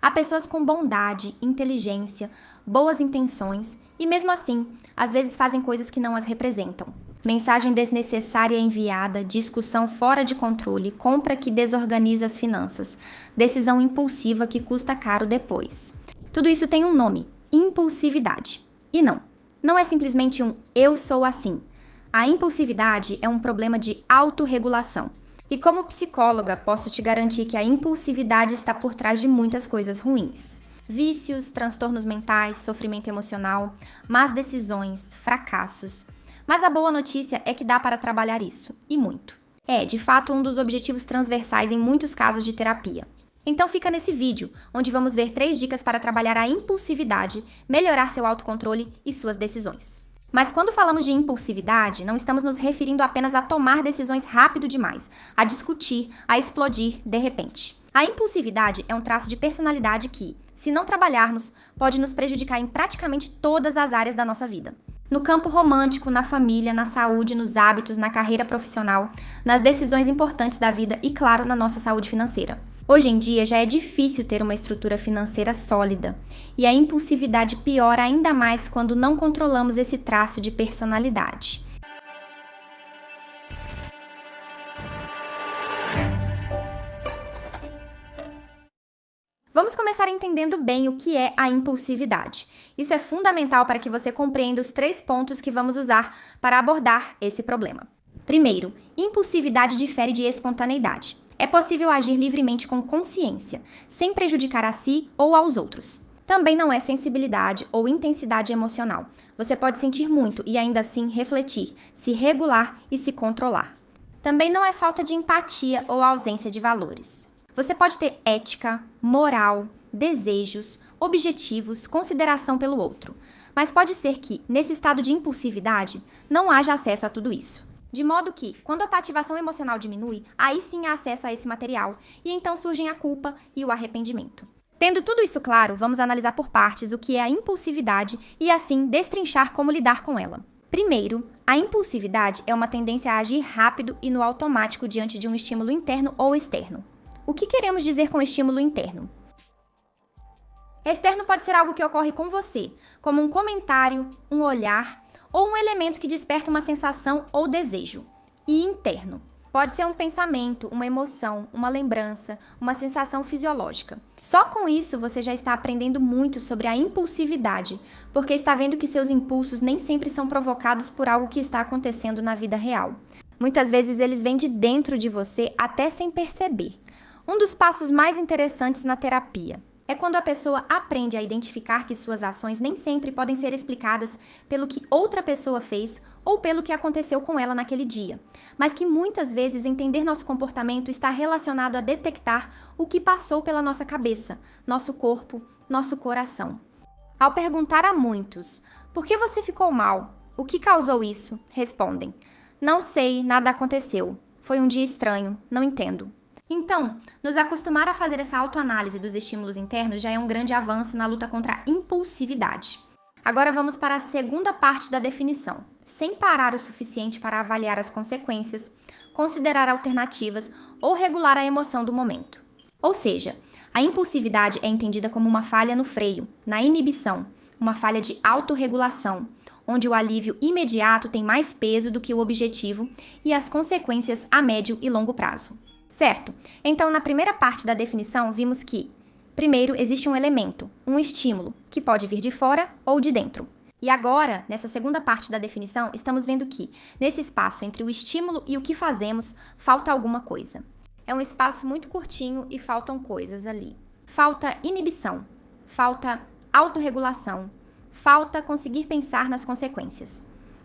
Há pessoas com bondade, inteligência, boas intenções e, mesmo assim, às vezes fazem coisas que não as representam. Mensagem desnecessária enviada, discussão fora de controle, compra que desorganiza as finanças, decisão impulsiva que custa caro depois. Tudo isso tem um nome: impulsividade. E não é simplesmente um eu sou assim. A impulsividade é um problema de autorregulação. E como psicóloga, posso te garantir que a impulsividade está por trás de muitas coisas ruins. Vícios, transtornos mentais, sofrimento emocional, más decisões, fracassos. Mas a boa notícia é que dá para trabalhar isso, e muito. É, de fato, um dos objetivos transversais em muitos casos de terapia. Então fica nesse vídeo, onde vamos ver 3 dicas para trabalhar a impulsividade, melhorar seu autocontrole e suas decisões. Mas quando falamos de impulsividade, não estamos nos referindo apenas a tomar decisões rápido demais, a discutir, a explodir de repente. A impulsividade é um traço de personalidade que, se não trabalharmos, pode nos prejudicar em praticamente todas as áreas da nossa vida. No campo romântico, na família, na saúde, nos hábitos, na carreira profissional, nas decisões importantes da vida e, claro, na nossa saúde financeira. Hoje em dia já é difícil ter uma estrutura financeira sólida, e a impulsividade piora ainda mais quando não controlamos esse traço de personalidade. Vamos começar entendendo bem o que é a impulsividade. Isso é fundamental para que você compreenda os 3 pontos que vamos usar para abordar esse problema. Primeiro, impulsividade difere de espontaneidade. É possível agir livremente com consciência, sem prejudicar a si ou aos outros. Também não é sensibilidade ou intensidade emocional. Você pode sentir muito e ainda assim refletir, se regular e se controlar. Também não é falta de empatia ou ausência de valores. Você pode ter ética, moral, desejos, objetivos, consideração pelo outro. Mas pode ser que, nesse estado de impulsividade, não haja acesso a tudo isso. De modo que, quando a ativação emocional diminui, aí sim há acesso a esse material, e então surgem a culpa e o arrependimento. Tendo tudo isso claro, vamos analisar por partes o que é a impulsividade e assim destrinchar como lidar com ela. Primeiro, a impulsividade é uma tendência a agir rápido e no automático diante de um estímulo interno ou externo. O que queremos dizer com estímulo interno? Externo pode ser algo que ocorre com você, como um comentário, um olhar ou um elemento que desperta uma sensação ou desejo. E interno pode ser um pensamento, uma emoção, uma lembrança, uma sensação fisiológica. Só com isso você já está aprendendo muito sobre a impulsividade, porque está vendo que seus impulsos nem sempre são provocados por algo que está acontecendo na vida real. Muitas vezes eles vêm de dentro de você até sem perceber. Um dos passos mais interessantes na terapia é quando a pessoa aprende a identificar que suas ações nem sempre podem ser explicadas pelo que outra pessoa fez ou pelo que aconteceu com ela naquele dia, mas que muitas vezes entender nosso comportamento está relacionado a detectar o que passou pela nossa cabeça, nosso corpo, nosso coração. Ao perguntar a muitos, por que você ficou mal? O que causou isso? Respondem, não sei, nada aconteceu. Foi um dia estranho, não entendo. Então, nos acostumar a fazer essa autoanálise dos estímulos internos já é um grande avanço na luta contra a impulsividade. Agora vamos para a segunda parte da definição. Sem parar o suficiente para avaliar as consequências, considerar alternativas ou regular a emoção do momento. Ou seja, a impulsividade é entendida como uma falha no freio, na inibição, uma falha de autorregulação, onde o alívio imediato tem mais peso do que o objetivo e as consequências a médio e longo prazo. Certo? Então, na primeira parte da definição, vimos que, primeiro, existe um elemento, um estímulo, que pode vir de fora ou de dentro. E agora, nessa segunda parte da definição, estamos vendo que, nesse espaço entre o estímulo e o que fazemos, falta alguma coisa. É um espaço muito curtinho e faltam coisas ali. Falta inibição, falta autorregulação, falta conseguir pensar nas consequências.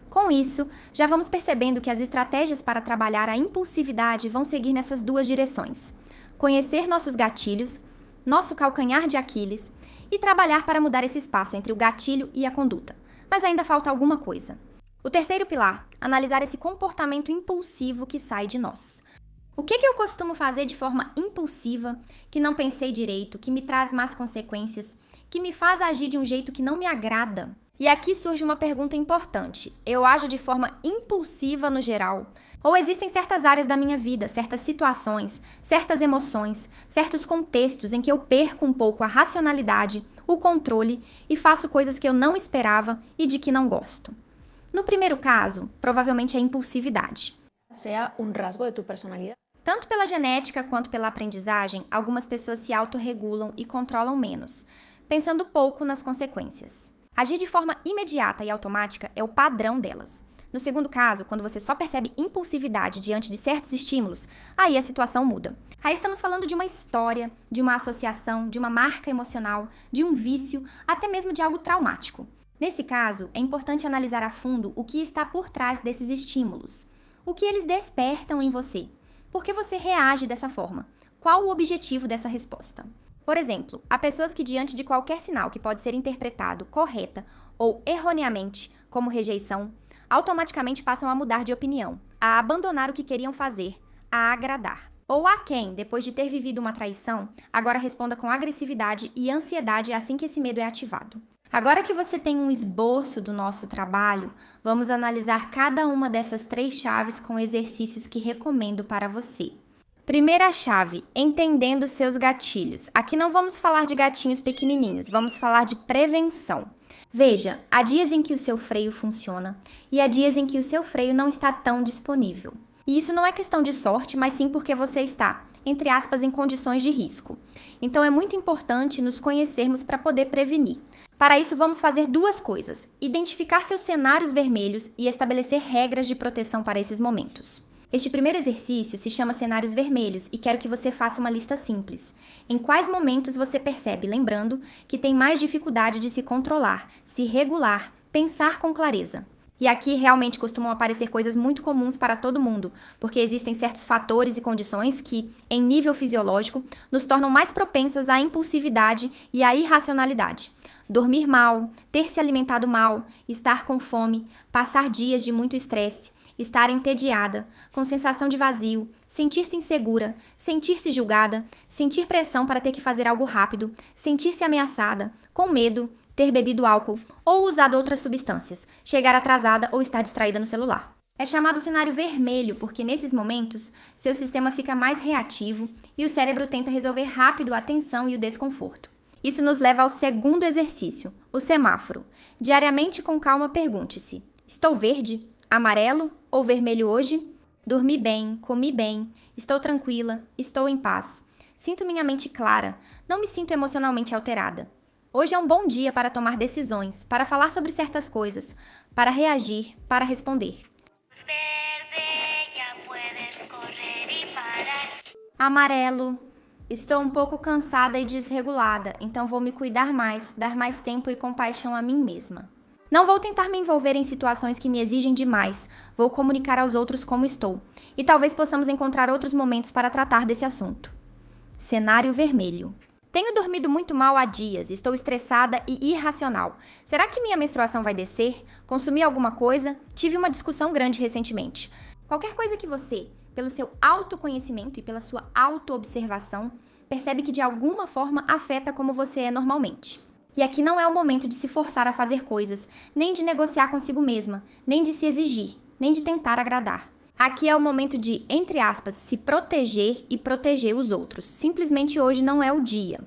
Com isso, já vamos percebendo que as estratégias para trabalhar a impulsividade vão seguir nessas 2 direções. Conhecer nossos gatilhos, nosso calcanhar de Aquiles e trabalhar para mudar esse espaço entre o gatilho e a conduta. Mas ainda falta alguma coisa. O terceiro pilar, analisar esse comportamento impulsivo que sai de nós. O que eu costumo fazer de forma impulsiva, que não pensei direito, que me traz más consequências, que me faz agir de um jeito que não me agrada? E aqui surge uma pergunta importante. Eu ajo de forma impulsiva no geral? Ou existem certas áreas da minha vida, certas situações, certas emoções, certos contextos em que eu perco um pouco a racionalidade, o controle e faço coisas que eu não esperava e de que não gosto? No primeiro caso, provavelmente é impulsividade. Sea un rasgo de tu personalidad. Tanto pela genética quanto pela aprendizagem, algumas pessoas se autorregulam e controlam menos, pensando pouco nas consequências. Agir de forma imediata e automática é o padrão delas. No segundo caso, quando você só percebe impulsividade diante de certos estímulos, aí a situação muda. Aí estamos falando de uma história, de uma associação, de uma marca emocional, de um vício, até mesmo de algo traumático. Nesse caso, é importante analisar a fundo o que está por trás desses estímulos. O que eles despertam em você? Por que você reage dessa forma? Qual o objetivo dessa resposta? Por exemplo, há pessoas que diante de qualquer sinal que pode ser interpretado correta ou erroneamente como rejeição, automaticamente passam a mudar de opinião, a abandonar o que queriam fazer, a agradar. Ou há quem, depois de ter vivido uma traição, agora responda com agressividade e ansiedade assim que esse medo é ativado. Agora que você tem um esboço do nosso trabalho, vamos analisar cada uma dessas 3 chaves com exercícios que recomendo para você. Primeira chave, entendendo seus gatilhos. Aqui não vamos falar de gatinhos pequenininhos, vamos falar de prevenção. Veja, há dias em que o seu freio funciona e há dias em que o seu freio não está tão disponível. E isso não é questão de sorte, mas sim porque você está, entre aspas, em condições de risco. Então é muito importante nos conhecermos para poder prevenir. Para isso, vamos fazer 2 coisas: identificar seus cenários vermelhos e estabelecer regras de proteção para esses momentos. Este primeiro exercício se chama cenários vermelhos e quero que você faça uma lista simples. Em quais momentos você percebe, lembrando, que tem mais dificuldade de se controlar, se regular, pensar com clareza? E aqui realmente costumam aparecer coisas muito comuns para todo mundo, porque existem certos fatores e condições que, em nível fisiológico, nos tornam mais propensas à impulsividade e à irracionalidade. Dormir mal, ter se alimentado mal, estar com fome, passar dias de muito estresse, estar entediada, com sensação de vazio, sentir-se insegura, sentir-se julgada, sentir pressão para ter que fazer algo rápido, sentir-se ameaçada, com medo, ter bebido álcool ou usado outras substâncias, chegar atrasada ou estar distraída no celular. É chamado cenário vermelho porque nesses momentos seu sistema fica mais reativo e o cérebro tenta resolver rápido a tensão e o desconforto. Isso nos leva ao segundo exercício, o semáforo. Diariamente com calma pergunte-se: estou verde, amarelo ou vermelho hoje? Dormi bem, comi bem, estou tranquila, estou em paz. Sinto minha mente clara, não me sinto emocionalmente alterada. Hoje é um bom dia para tomar decisões, para falar sobre certas coisas, para reagir, para responder. Amarelo. Estou um pouco cansada e desregulada, então vou me cuidar mais, dar mais tempo e compaixão a mim mesma. Não vou tentar me envolver em situações que me exigem demais, vou comunicar aos outros como estou, e talvez possamos encontrar outros momentos para tratar desse assunto. Cenário vermelho. Tenho dormido muito mal há dias, estou estressada e irracional. Será que minha menstruação vai descer? Consumi alguma coisa? Tive uma discussão grande recentemente. Qualquer coisa que você, pelo seu autoconhecimento e pela sua autoobservação, percebe que de alguma forma afeta como você é normalmente. E aqui não é o momento de se forçar a fazer coisas, nem de negociar consigo mesma, nem de se exigir, nem de tentar agradar. Aqui é o momento de, entre aspas, se proteger e proteger os outros. Simplesmente hoje não é o dia.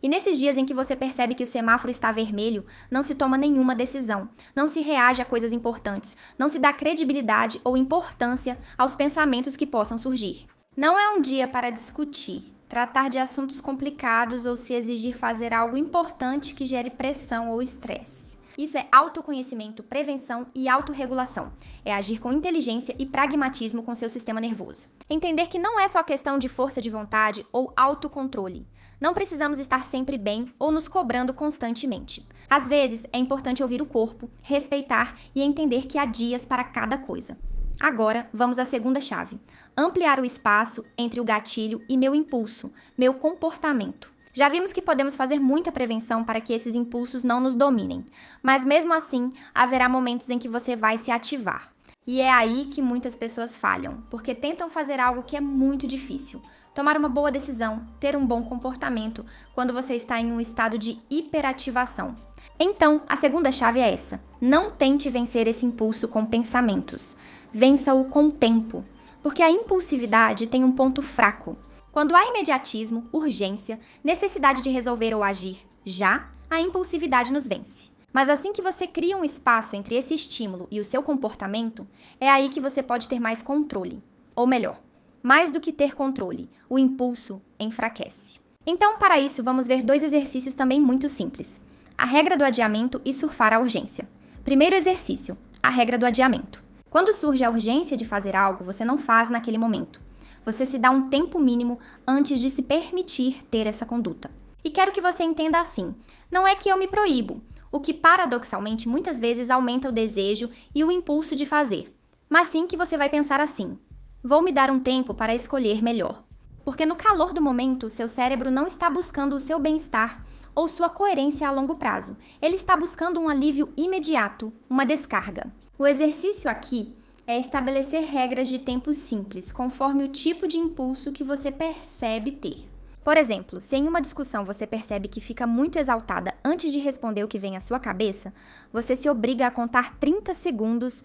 E nesses dias em que você percebe que o semáforo está vermelho, não se toma nenhuma decisão, não se reage a coisas importantes, não se dá credibilidade ou importância aos pensamentos que possam surgir. Não é um dia para discutir, tratar de assuntos complicados ou se exigir fazer algo importante que gere pressão ou estresse. Isso é autoconhecimento, prevenção e autorregulação. É agir com inteligência e pragmatismo com seu sistema nervoso. Entender que não é só questão de força de vontade ou autocontrole. Não precisamos estar sempre bem ou nos cobrando constantemente. Às vezes, é importante ouvir o corpo, respeitar e entender que há dias para cada coisa. Agora, vamos à segunda chave. Ampliar o espaço entre o gatilho e meu impulso, meu comportamento. Já vimos que podemos fazer muita prevenção para que esses impulsos não nos dominem, mas mesmo assim, haverá momentos em que você vai se ativar. E é aí que muitas pessoas falham, porque tentam fazer algo que é muito difícil. Tomar uma boa decisão, ter um bom comportamento, quando você está em um estado de hiperativação. Então, a segunda chave é essa. Não tente vencer esse impulso com pensamentos. Vença-o com o tempo, porque a impulsividade tem um ponto fraco. Quando há imediatismo, urgência, necessidade de resolver ou agir já, a impulsividade nos vence. Mas assim que você cria um espaço entre esse estímulo e o seu comportamento, é aí que você pode ter mais controle. Ou melhor, mais do que ter controle, o impulso enfraquece. Então, para isso, vamos ver 2 exercícios também muito simples. A regra do adiamento e surfar a urgência. Primeiro exercício, a regra do adiamento. Quando surge a urgência de fazer algo, você não faz naquele momento. Você se dá um tempo mínimo antes de se permitir ter essa conduta. E quero que você entenda assim, não é que eu me proíbo, o que paradoxalmente muitas vezes aumenta o desejo e o impulso de fazer, mas sim que você vai pensar assim, vou me dar um tempo para escolher melhor. Porque no calor do momento, seu cérebro não está buscando o seu bem-estar ou sua coerência a longo prazo. Ele está buscando um alívio imediato, uma descarga. O exercício aqui é estabelecer regras de tempo simples, conforme o tipo de impulso que você percebe ter. Por exemplo, se em uma discussão você percebe que fica muito exaltada antes de responder o que vem à sua cabeça, você se obriga a contar 30 segundos.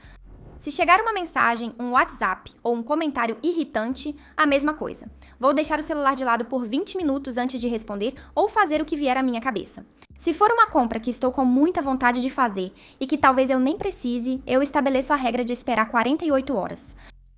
Se chegar uma mensagem, um WhatsApp ou um comentário irritante, a mesma coisa. Vou deixar o celular de lado por 20 minutos antes de responder ou fazer o que vier à minha cabeça. Se for uma compra que estou com muita vontade de fazer e que talvez eu nem precise, eu estabeleço a regra de esperar 48 horas.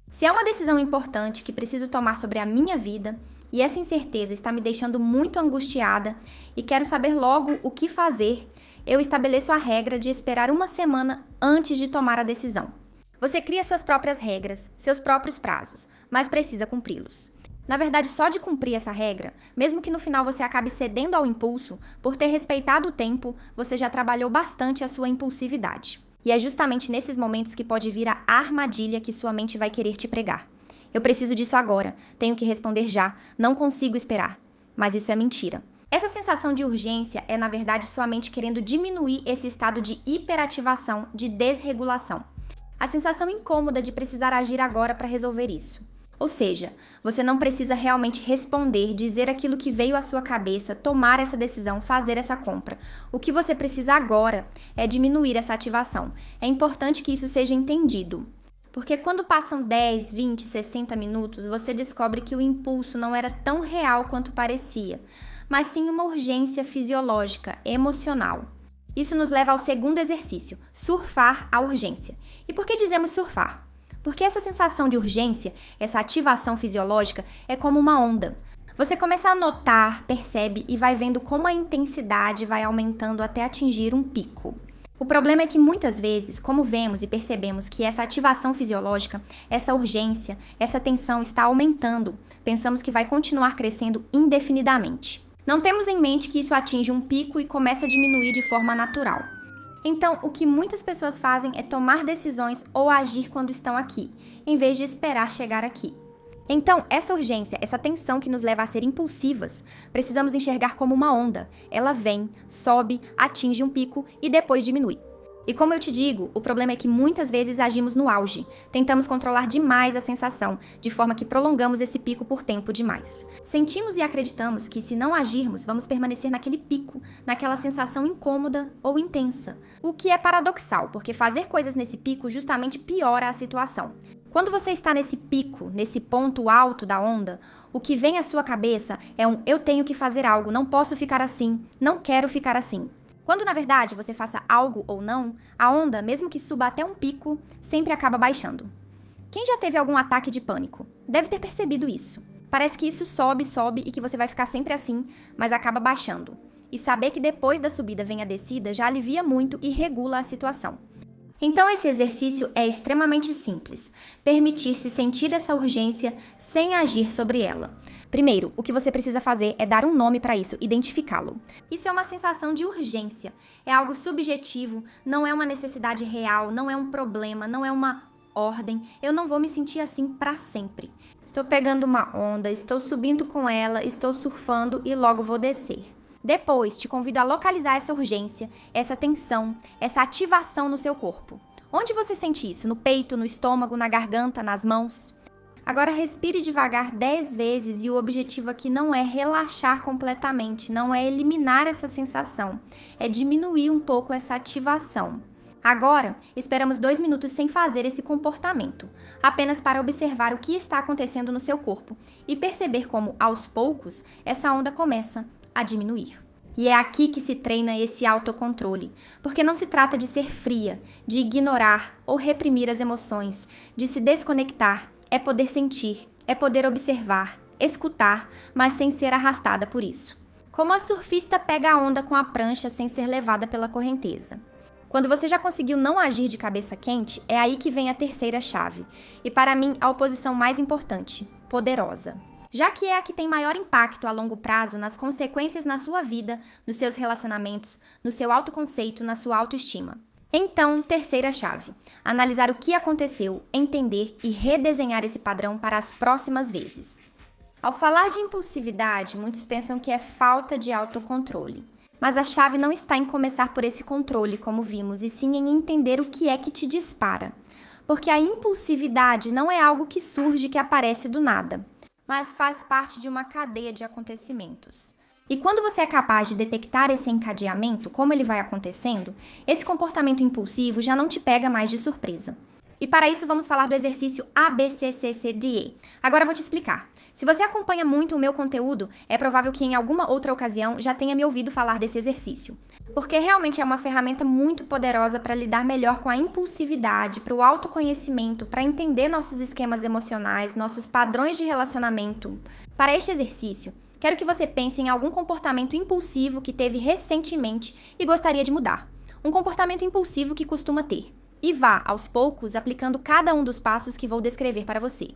Se é uma decisão importante que preciso tomar sobre a minha vida, e essa incerteza está me deixando muito angustiada e quero saber logo o que fazer, eu estabeleço a regra de esperar uma semana antes de tomar a decisão. Você cria suas próprias regras, seus próprios prazos, mas precisa cumpri-los. Na verdade, só de cumprir essa regra, mesmo que no final você acabe cedendo ao impulso, por ter respeitado o tempo, você já trabalhou bastante a sua impulsividade. E é justamente nesses momentos que pode vir a armadilha que sua mente vai querer te pregar. Eu preciso disso agora, tenho que responder já, não consigo esperar. Mas isso é mentira. Essa sensação de urgência é, na verdade, sua mente querendo diminuir esse estado de hiperativação, de desregulação. A sensação incômoda de precisar agir agora para resolver isso. Ou seja, você não precisa realmente responder, dizer aquilo que veio à sua cabeça, tomar essa decisão, fazer essa compra. O que você precisa agora é diminuir essa ativação. É importante que isso seja entendido. Porque quando passam 10, 20, 60 minutos, você descobre que o impulso não era tão real quanto parecia, mas sim uma urgência fisiológica, emocional. Isso nos leva ao segundo exercício, surfar a urgência. E por que dizemos surfar? Porque essa sensação de urgência, essa ativação fisiológica, é como uma onda. Você começa a notar, percebe e vai vendo como a intensidade vai aumentando até atingir um pico. O problema é que muitas vezes, como vemos e percebemos que essa ativação fisiológica, essa urgência, essa tensão está aumentando, pensamos que vai continuar crescendo indefinidamente. Não temos em mente que isso atinge um pico e começa a diminuir de forma natural. Então, o que muitas pessoas fazem é tomar decisões ou agir quando estão aqui, em vez de esperar chegar aqui. Então, essa urgência, essa tensão que nos leva a ser impulsivas, precisamos enxergar como uma onda. Ela vem, sobe, atinge um pico e depois diminui. E como eu te digo, o problema é que muitas vezes agimos no auge. Tentamos controlar demais a sensação, de forma que prolongamos esse pico por tempo demais. Sentimos e acreditamos que se não agirmos, vamos permanecer naquele pico, naquela sensação incômoda ou intensa. O que é paradoxal, porque fazer coisas nesse pico justamente piora a situação. Quando você está nesse pico, nesse ponto alto da onda, o que vem à sua cabeça é um eu tenho que fazer algo, não posso ficar assim, não quero ficar assim. Quando na verdade você faça algo ou não, a onda, mesmo que suba até um pico, sempre acaba baixando. Quem já teve algum ataque de pânico? Deve ter percebido isso. Parece que isso sobe, sobe e que você vai ficar sempre assim, mas acaba baixando. E saber que depois da subida vem a descida já alivia muito e regula a situação. Então esse exercício é extremamente simples. Permitir-se sentir essa urgência sem agir sobre ela. Primeiro, o que você precisa fazer é dar um nome para isso, identificá-lo. Isso é uma sensação de urgência. É algo subjetivo, não é uma necessidade real, não é um problema, não é uma ordem. Eu não vou me sentir assim para sempre. Estou pegando uma onda, estou subindo com ela, estou surfando e logo vou descer. Depois, te convido a localizar essa urgência, essa tensão, essa ativação no seu corpo. Onde você sente isso? No peito, no estômago, na garganta, nas mãos? Agora respire devagar 10 vezes e o objetivo aqui não é relaxar completamente, não é eliminar essa sensação, é diminuir um pouco essa ativação. Agora, esperamos 2 minutos sem fazer esse comportamento, apenas para observar o que está acontecendo no seu corpo e perceber como, aos poucos, essa onda começa a diminuir. E é aqui que se treina esse autocontrole, porque não se trata de ser fria, de ignorar ou reprimir as emoções, de se desconectar. É poder sentir, é poder observar, escutar, mas sem ser arrastada por isso. Como a surfista pega a onda com a prancha sem ser levada pela correnteza. Quando você já conseguiu não agir de cabeça quente, é aí que vem a terceira chave. E para mim, a oposição mais importante, poderosa. Já que é a que tem maior impacto a longo prazo nas consequências na sua vida, nos seus relacionamentos, no seu autoconceito, na sua autoestima. Então, terceira chave, analisar o que aconteceu, entender e redesenhar esse padrão para as próximas vezes. Ao falar de impulsividade, muitos pensam que é falta de autocontrole. Mas a chave não está em começar por esse controle, como vimos, e sim em entender o que é que te dispara. Porque a impulsividade não é algo que surge, que aparece do nada, mas faz parte de uma cadeia de acontecimentos. E quando você é capaz de detectar esse encadeamento, como ele vai acontecendo, esse comportamento impulsivo já não te pega mais de surpresa. E para isso vamos falar do exercício ABCCCDE. Agora eu vou te explicar. Se você acompanha muito o meu conteúdo, é provável que em alguma outra ocasião já tenha me ouvido falar desse exercício. Porque realmente é uma ferramenta muito poderosa para lidar melhor com a impulsividade, para o autoconhecimento, para entender nossos esquemas emocionais, nossos padrões de relacionamento. Para este exercício, quero que você pense em algum comportamento impulsivo que teve recentemente e gostaria de mudar. Um comportamento impulsivo que costuma ter. E vá, aos poucos, aplicando cada um dos passos que vou descrever para você.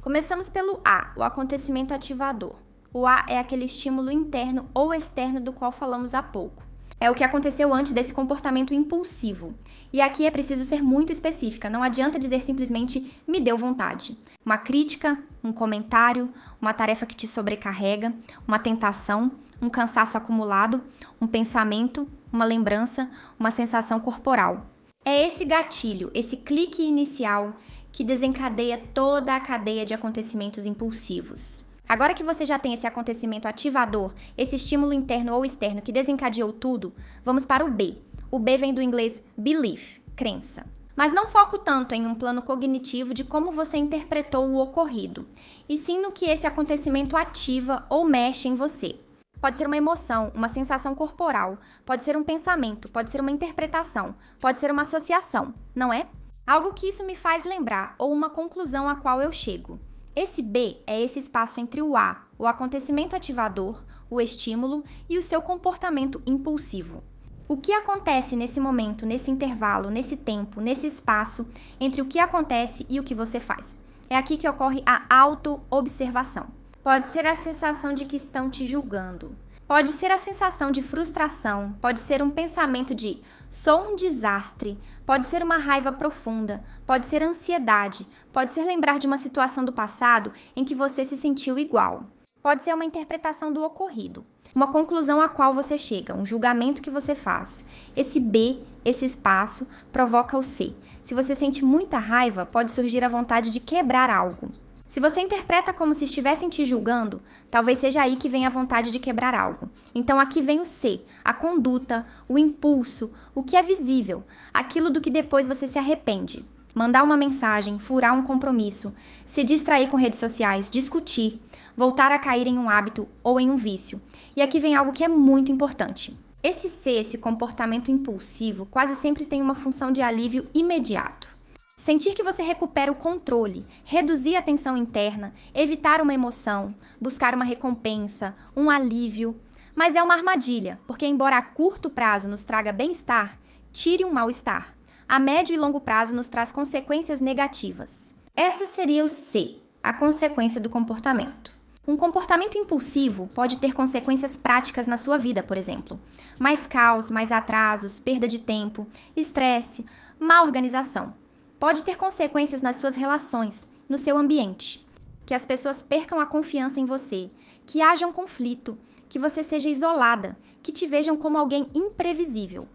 Começamos pelo A, o acontecimento ativador. O A é aquele estímulo interno ou externo do qual falamos há pouco. É o que aconteceu antes desse comportamento impulsivo. E aqui é preciso ser muito específica, não adianta dizer simplesmente me deu vontade. Uma crítica, um comentário, uma tarefa que te sobrecarrega, uma tentação, um cansaço acumulado, um pensamento, uma lembrança, uma sensação corporal. É esse gatilho, esse clique inicial que desencadeia toda a cadeia de acontecimentos impulsivos. Agora que você já tem esse acontecimento ativador, esse estímulo interno ou externo que desencadeou tudo, vamos para o B. O B vem do inglês belief, crença. Mas não foco tanto em um plano cognitivo de como você interpretou o ocorrido, e sim no que esse acontecimento ativa ou mexe em você. Pode ser uma emoção, uma sensação corporal, pode ser um pensamento, pode ser uma interpretação, pode ser uma associação, não é? Algo que isso me faz lembrar ou uma conclusão a qual eu chego. Esse B é esse espaço entre o A, o acontecimento ativador, o estímulo e o seu comportamento impulsivo. O que acontece nesse momento, nesse intervalo, nesse tempo, nesse espaço entre o que acontece e o que você faz? É aqui que ocorre a auto-observação. Pode ser a sensação de que estão te julgando. Pode ser a sensação de frustração, pode ser um pensamento de sou um desastre, pode ser uma raiva profunda, pode ser ansiedade, pode ser lembrar de uma situação do passado em que você se sentiu igual. Pode ser uma interpretação do ocorrido, uma conclusão a qual você chega, um julgamento que você faz. Esse B, esse espaço, provoca o C. Se você sente muita raiva, pode surgir a vontade de quebrar algo. Se você interpreta como se estivessem te julgando, talvez seja aí que vem a vontade de quebrar algo. Então aqui vem o C, a conduta, o impulso, o que é visível, aquilo do que depois você se arrepende. Mandar uma mensagem, furar um compromisso, se distrair com redes sociais, discutir, voltar a cair em um hábito ou em um vício. E aqui vem algo que é muito importante. Esse C, esse comportamento impulsivo, quase sempre tem uma função de alívio imediato. Sentir que você recupera o controle, reduzir a tensão interna, evitar uma emoção, buscar uma recompensa, um alívio. Mas é uma armadilha, porque embora a curto prazo nos traga bem-estar, tire um mal-estar. A médio e longo prazo nos traz consequências negativas. Essa seria o C, a consequência do comportamento. Um comportamento impulsivo pode ter consequências práticas na sua vida, por exemplo. Mais caos, mais atrasos, perda de tempo, estresse, má organização. Pode ter consequências nas suas relações, no seu ambiente. Que as pessoas percam a confiança em você, que haja um conflito, que você seja isolada, que te vejam como alguém imprevisível.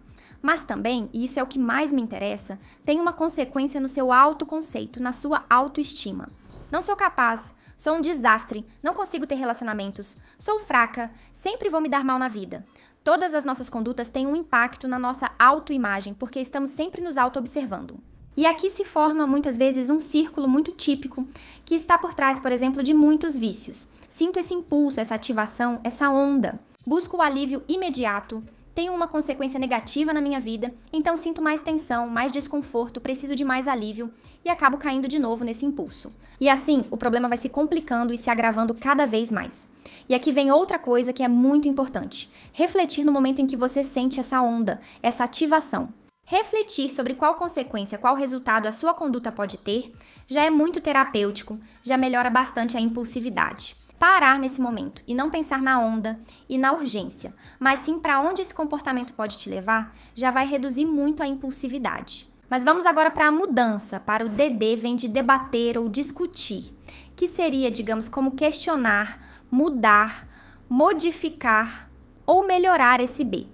Mas também, e isso é o que mais me interessa, tem uma consequência no seu autoconceito, na sua autoestima. Não sou capaz, sou um desastre, não consigo ter relacionamentos, sou fraca, sempre vou me dar mal na vida. Todas as nossas condutas têm um impacto na nossa autoimagem, porque estamos sempre nos auto-observando. E aqui se forma, muitas vezes, um círculo muito típico, que está por trás, por exemplo, de muitos vícios. Sinto esse impulso, essa ativação, essa onda. Busco o alívio imediato, tenho uma consequência negativa na minha vida, então sinto mais tensão, mais desconforto, preciso de mais alívio e acabo caindo de novo nesse impulso. E assim, o problema vai se complicando e se agravando cada vez mais. E aqui vem outra coisa que é muito importante: refletir no momento em que você sente essa onda, essa ativação. Refletir sobre qual consequência, qual resultado a sua conduta pode ter, já é muito terapêutico, já melhora bastante a impulsividade. Parar nesse momento e não pensar na onda e na urgência, mas sim para onde esse comportamento pode te levar, já vai reduzir muito a impulsividade. Mas vamos agora para a mudança, para o DD vem de debater ou discutir, que seria, digamos, como questionar, mudar, modificar ou melhorar esse B.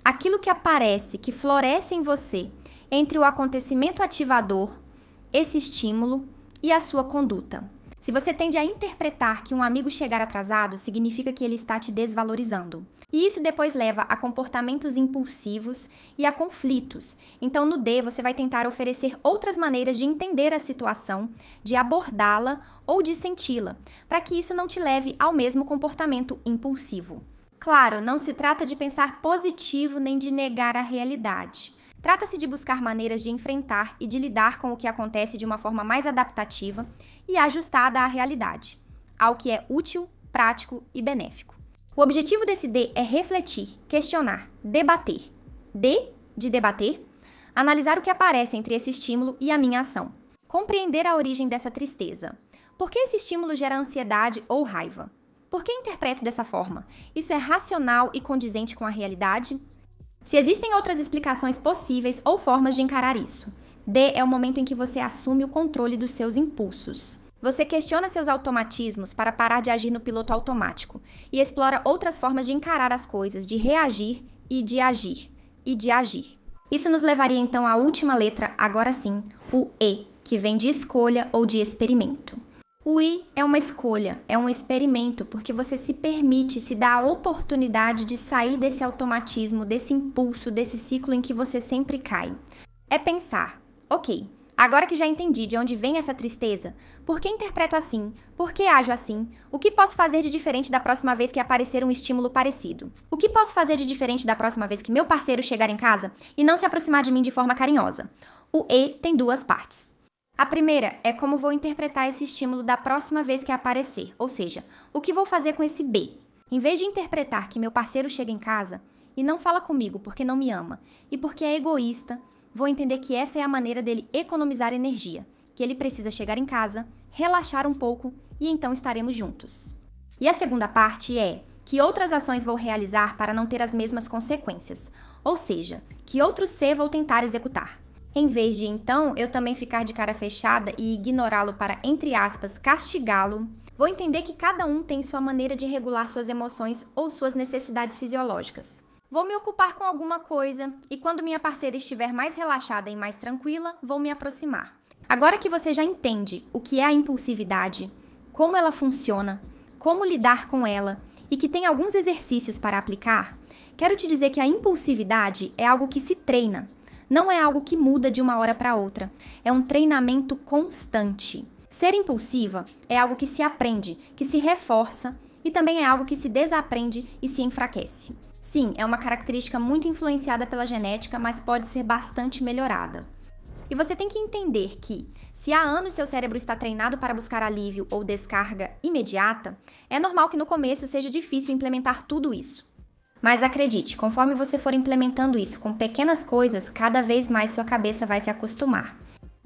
Aquilo que aparece, que floresce em você entre o acontecimento ativador, esse estímulo e a sua conduta. Se você tende a interpretar que um amigo chegar atrasado, significa que ele está te desvalorizando. E isso depois leva a comportamentos impulsivos e a conflitos. Então, no D, você vai tentar oferecer outras maneiras de entender a situação, de abordá-la ou de senti-la, para que isso não te leve ao mesmo comportamento impulsivo. Claro, não se trata de pensar positivo nem de negar a realidade. Trata-se de buscar maneiras de enfrentar e de lidar com o que acontece de uma forma mais adaptativa e ajustada à realidade, ao que é útil, prático e benéfico. O objetivo desse D é refletir, questionar, debater. D, de debater, analisar o que aparece entre esse estímulo e a minha ação. Compreender a origem dessa tristeza. Por que esse estímulo gera ansiedade ou raiva? Por que interpreto dessa forma? Isso é racional e condizente com a realidade? Se existem outras explicações possíveis ou formas de encarar isso. D é o momento em que você assume o controle dos seus impulsos. Você questiona seus automatismos para parar de agir no piloto automático e explora outras formas de encarar as coisas, de reagir e de agir. Isso nos levaria então à última letra, agora sim, o E, que vem de escolha ou de experimento. O I é uma escolha, é um experimento, porque você se permite, se dá a oportunidade de sair desse automatismo, desse impulso, desse ciclo em que você sempre cai. É pensar, ok, agora que já entendi de onde vem essa tristeza, por que interpreto assim? Por que ajo assim? O que posso fazer de diferente da próxima vez que aparecer um estímulo parecido? O que posso fazer de diferente da próxima vez que meu parceiro chegar em casa e não se aproximar de mim de forma carinhosa? O E tem duas partes. A primeira é como vou interpretar esse estímulo da próxima vez que aparecer, ou seja, o que vou fazer com esse B. Em vez de interpretar que meu parceiro chega em casa e não fala comigo porque não me ama e porque é egoísta, vou entender que essa é a maneira dele economizar energia, que ele precisa chegar em casa, relaxar um pouco e então estaremos juntos. E a segunda parte é que outras ações vou realizar para não ter as mesmas consequências, ou seja, que outro C vou tentar executar. Em vez de, então, eu também ficar de cara fechada e ignorá-lo para, entre aspas, castigá-lo, vou entender que cada um tem sua maneira de regular suas emoções ou suas necessidades fisiológicas. Vou me ocupar com alguma coisa e quando minha parceira estiver mais relaxada e mais tranquila, vou me aproximar. Agora que você já entende o que é a impulsividade, como ela funciona, como lidar com ela e que tem alguns exercícios para aplicar, quero te dizer que a impulsividade é algo que se treina. Não é algo que muda de uma hora para outra, é um treinamento constante. Ser impulsiva é algo que se aprende, que se reforça e também é algo que se desaprende e se enfraquece. Sim, é uma característica muito influenciada pela genética, mas pode ser bastante melhorada. E você tem que entender que, se há anos seu cérebro está treinado para buscar alívio ou descarga imediata, é normal que no começo seja difícil implementar tudo isso. Mas acredite, conforme você for implementando isso com pequenas coisas, cada vez mais sua cabeça vai se acostumar.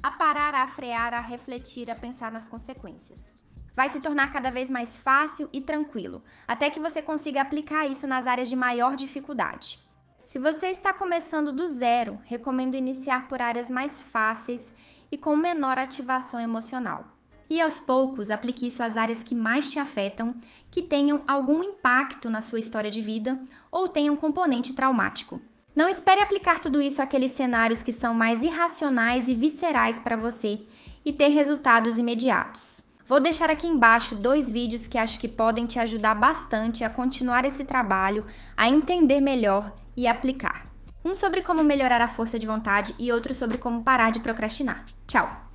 A parar, a frear, a refletir, a pensar nas consequências. Vai se tornar cada vez mais fácil e tranquilo, até que você consiga aplicar isso nas áreas de maior dificuldade. Se você está começando do zero, recomendo iniciar por áreas mais fáceis e com menor ativação emocional. E aos poucos, aplique isso às áreas que mais te afetam, que tenham algum impacto na sua história de vida ou tenham componente traumático. Não espere aplicar tudo isso àqueles cenários que são mais irracionais e viscerais para você e ter resultados imediatos. Vou deixar aqui embaixo 2 vídeos que acho que podem te ajudar bastante a continuar esse trabalho, a entender melhor e aplicar. Um sobre como melhorar a força de vontade e outro sobre como parar de procrastinar. Tchau!